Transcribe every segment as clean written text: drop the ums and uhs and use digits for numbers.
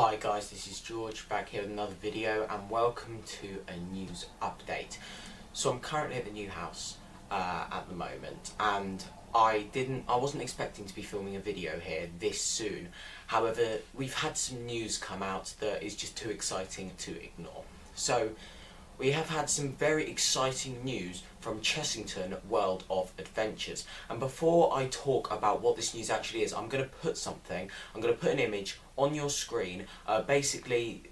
Hi guys, this is George back here with another video and welcome to a news update. So I'm currently at the new house at the moment and I wasn't expecting to be filming a video here this soon. However, we've had some news come out that is just too exciting to ignore. So we have had some very exciting news from Chessington World of Adventures. And before I talk about what this news actually is, I'm going to put an image on your screen, basically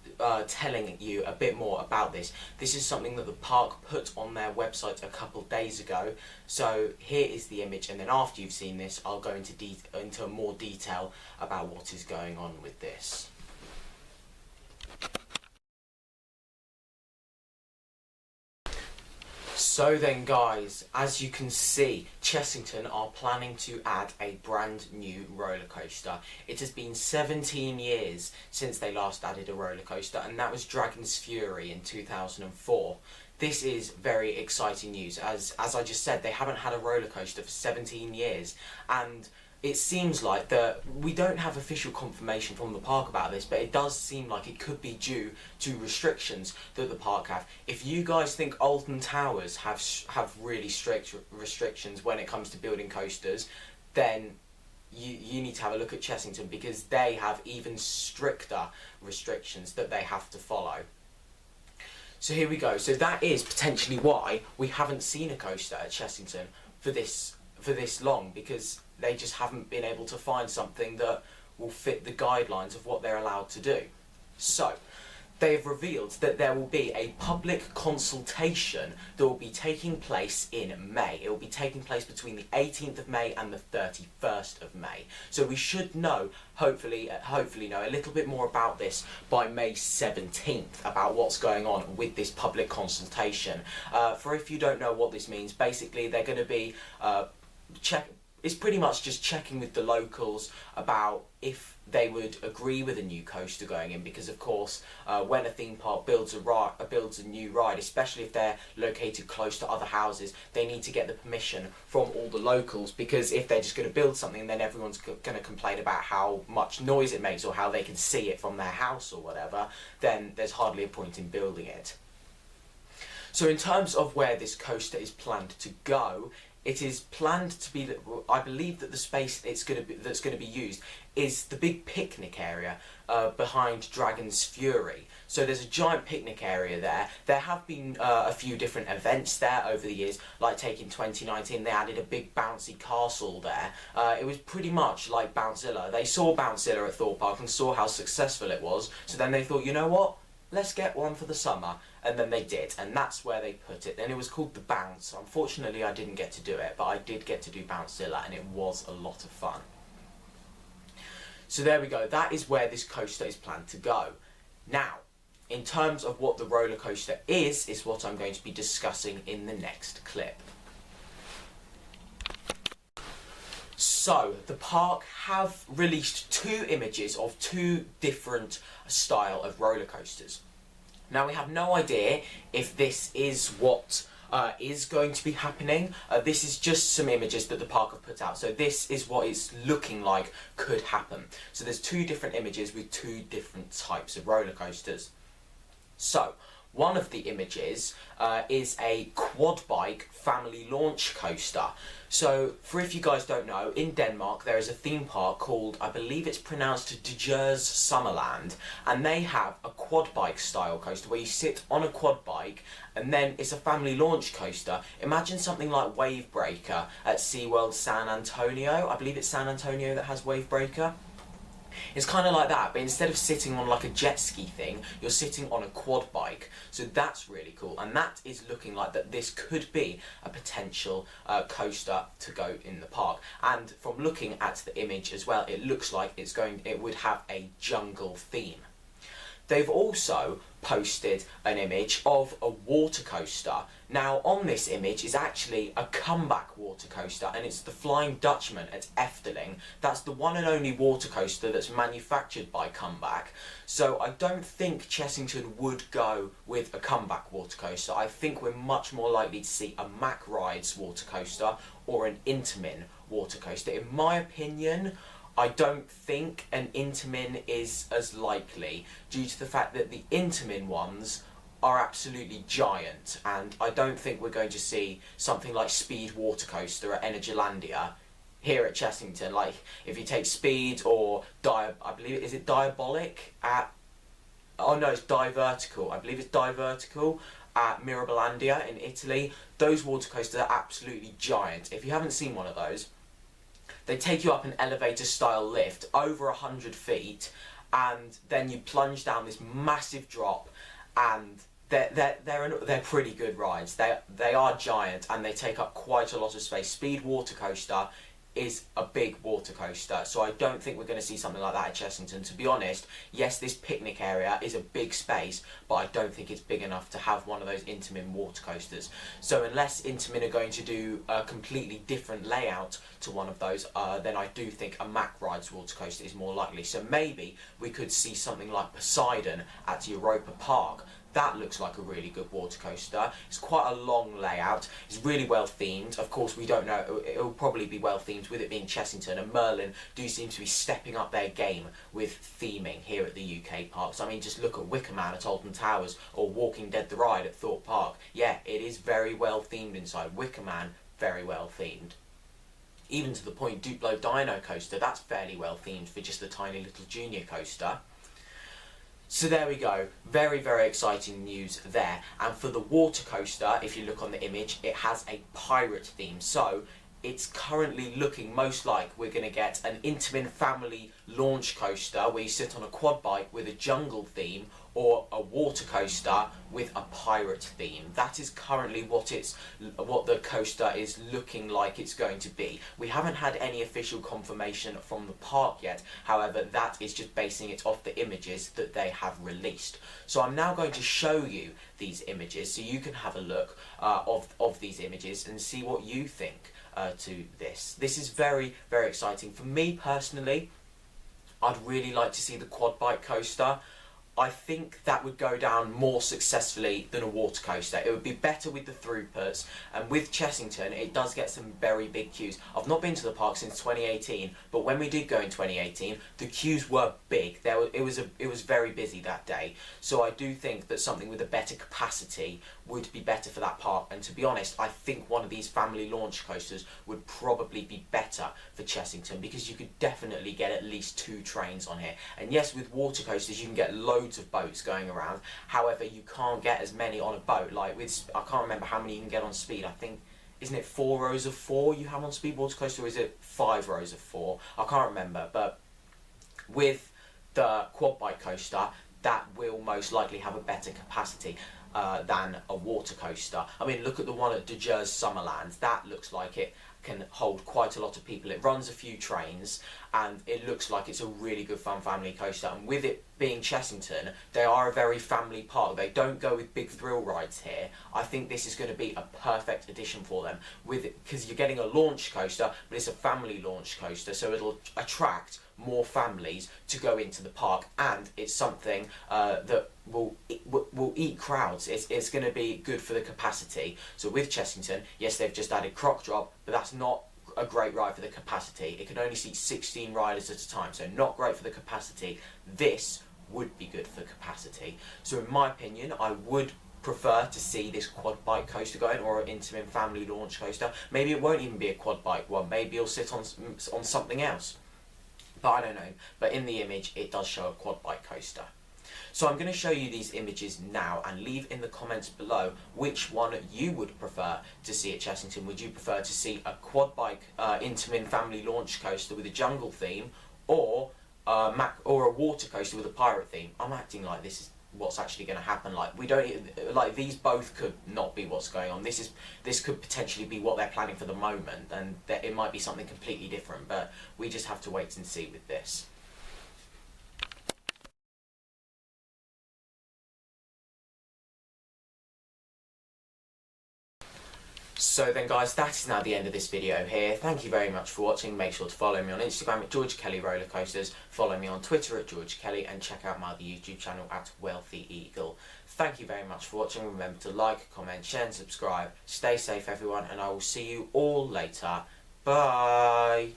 telling you a bit more about this. This is something that the park put on their website a couple of days ago. So here is the image, and then after you've seen this, I'll go into more detail about what is going on with this. So then guys, as you can see, Chessington are planning to add a brand new roller coaster. It has been 17 years since they last added a roller coaster, and that was Dragon's Fury in 2004. This is very exciting news. As I just said, they haven't had a roller coaster for 17 years, and it seems like that we don't have official confirmation from the park about this, but it does seem like it could be due to restrictions that the park have. If you guys think Alton Towers have really strict restrictions when it comes to building coasters, then you need to have a look at Chessington, because they have even stricter restrictions that they have to follow. So here we go. So that is potentially why we haven't seen a coaster at Chessington for this long, because they just haven't been able to find something that will fit the guidelines of what they're allowed to do. So they've revealed that there will be a public consultation that will be taking place in May. It will be taking place between the 18th of May and the 31st of May. So we should know, hopefully know a little bit more about this by May 17th, about what's going on with this public consultation. For if you don't know what this means, basically they're going to be it's pretty much just checking with the locals about if they would agree with a new coaster going in, because of course when a theme park builds a new ride, especially if they're located close to other houses, they need to get the permission from all the locals, because if they're just going to build something, then everyone's going to complain about how much noise it makes or how they can see it from their house or whatever, then there's hardly a point in building it. So in terms of where this coaster is planned to go, it is planned to be, I believe that the space that's going to be used is the big picnic area behind Dragon's Fury. So there's a giant picnic area there. There have been a few different events there over the years, like in 2019 they added a big bouncy castle there. It was pretty much like Bouncezilla. They saw Bouncezilla at Thorpe Park and saw how successful it was, so then they thought, you know what? Let's get one for the summer, and then they did, and that's where they put it. And it was called the Bounce. Unfortunately I didn't get to do it, but I did get to do Bouncezilla, and it was a lot of fun. So there we go, that is where this coaster is planned to go. Now, in terms of what the roller coaster is what I'm going to be discussing in the next clip. So, the park have released two images of two different style of roller coasters. Now we have no idea if this is what is going to be happening. This is just some images that the park have put out. So this is what it's looking like could happen. So there's two different images with two different types of roller coasters. So, one of the images is a quad bike family launch coaster. So, for if you guys don't know, in Denmark there is a theme park called, I believe it's pronounced Djurs Summerland, and they have a quad bike style coaster where you sit on a quad bike, and then it's a family launch coaster. Imagine something like Wave Breaker at SeaWorld San Antonio. I believe it's San Antonio that has Wave Breaker. It's kind of like that, but instead of sitting on like a jet ski thing, you're sitting on a quad bike. So that's really cool, and that is looking like that this could be a potential coaster to go in the park. And from looking at the image as well, it looks like it would have a jungle theme. They've also posted an image of a water coaster. Now on this image is actually a comeback water coaster, and it's the Flying Dutchman at Efteling. That's the one and only water coaster that's manufactured by Comeback. So I don't think Chessington would go with a comeback water coaster. I think we're much more likely to see a Mack Rides water coaster or an Intamin water coaster. In my opinion, I don't think an Intamin is as likely due to the fact that the Intamin ones are absolutely giant, and I don't think we're going to see something like Speed Water Coaster at Energylandia here at Chessington. Like, if you take Speed or I believe, is it Diabolic at, oh no, it's Divertical, I believe it's Divertical at Mirabilandia in Italy. Those water coasters are absolutely giant. If you haven't seen one of those, they take you up an elevator style lift over 100 feet, and then you plunge down this massive drop, and they're pretty good rides. They are giant, and they take up quite a lot of space. Speed Water Coaster is a big water coaster, so I don't think we're going to see something like that at Chessington. To be honest, yes, this picnic area is a big space, but I don't think it's big enough to have one of those Intamin water coasters. So unless Intamin are going to do a completely different layout to one of those, then I do think a Mack Rides water coaster is more likely. So maybe we could see something like Poseidon at Europa Park. That looks like a really good water coaster. It's quite a long layout. It's really well themed. Of course, we don't know. It'll probably be well themed with it being Chessington, and Merlin do seem to be stepping up their game with theming here at the UK parks. I mean, just look at Wicker Man at Alton Towers or Walking Dead the Ride at Thorpe Park. Yeah, it is very well themed inside. Wicker Man, very well themed. Even to the point Duplo Dino Coaster, that's fairly well themed for just a tiny little junior coaster. So there we go, very, very exciting news there. And for the water coaster, if you look on the image, it has a pirate theme. So it's currently looking most like we're going to get an Intamin family launch coaster where you sit on a quad bike with a jungle theme, or a water coaster with a pirate theme. That is currently what the coaster is looking like it's going to be. We haven't had any official confirmation from the park yet. However, that is just basing it off the images that they have released. So I'm now going to show you these images so you can have a look of these images and see what you think to this. This is very, very exciting. For me personally, I'd really like to see the quad bike coaster. I think that would go down more successfully than a water coaster. It would be better with the throughputs, and with Chessington it does get some very big queues. I've not been to the park since 2018, but when we did go in 2018, the queues were big. It was very busy that day. So I do think that something with a better capacity would be better for that park, and to be honest, I think one of these family launch coasters would probably be better for Chessington, because you could definitely get at least 2 trains on here. And yes, with water coasters you can get loads of boats going around. However, you can't get as many on a boat. Like with, I can't remember how many you can get on Speed. I think, isn't it 4 rows of 4 you have on Speed Water Coaster, or is it 5 rows of 4? I can't remember. But with the quad bike coaster, that will most likely have a better capacity than a water coaster. I mean, look at the one at De Geers Summerland. That looks like it can hold quite a lot of people. It runs a few trains, and it looks like it's a really good fun family coaster. And with it being Chessington, they are a very family park. They don't go with big thrill rides here. I think this is going to be a perfect addition for them, because you're getting a launch coaster, but it's a family launch coaster, so it'll attract more families to go into the park, and it's something that will eat crowds. It's going to be good for the capacity. So with Chessington, yes, they've just added Croc Drop, but that's not a great ride for the capacity. It can only seat 16 riders at a time, so not great for the capacity. This would be good for capacity. So in my opinion, I would prefer to see this quad bike coaster going, or an Intamin family launch coaster. Maybe it won't even be a quad bike one. Maybe it'll sit on something else. But I don't know. But in the image, it does show a quad bike coaster. So I'm going to show you these images now, and leave in the comments below which one you would prefer to see at Chessington. Would you prefer to see a quad bike Intamin family launch coaster with a jungle theme, or a water coaster with a pirate theme? I'm acting like this is what's actually going to happen. Like, we don't, like, these both could not be what's going on. This could potentially be what they're planning for the moment, and it might be something completely different, but we just have to wait and see with this. So then guys, that is now the end of this video here. Thank you very much for watching. Make sure to follow me on Instagram at George Kelly Roller Coasters, follow me on Twitter at George Kelly, and check out my other YouTube channel at Wealthy Eagle. Thank you very much for watching. Remember to like, comment, share and subscribe. Stay safe everyone, and I will see you all later. Bye!